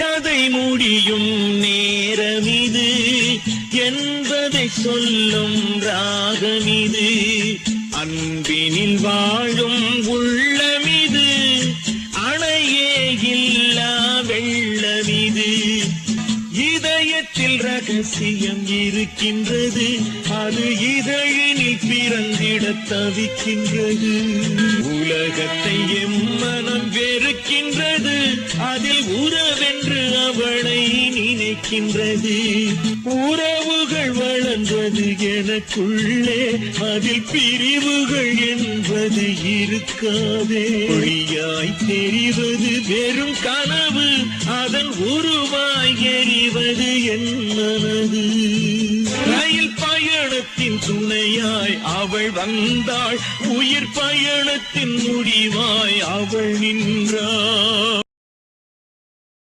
கதை முடியும் நேரமிது என்பதை சொல்லும் ராகமிது. அன்பினில் வாழும் உள்ளமிது, அணையே இல்லா வெள்ளமிது. இதயத்தில் ரகசியம் இருக்கின்றது, அது இதழினில் பிறந்திட தவிக்கின்றது. உலகத்தை எம்மனம் வெறுக்கின்றது, அதில் உறவென்று அவளை நினைக்கின்றது. உறவுகள் வளர்ந்தது எனக்குள்ளே, அதில் பிரிவுகள் என்பது இருக்காதே. பொய்யாய் தெரிவது வெறும் கனவு, அதன் உருவாய் எறிவது என் மனது. ரயில் பயணத்தின் துணையாய் அவள் வந்தாள், உயிர் பயணத்தின் முடிவாய் அவள் நின்றாள்.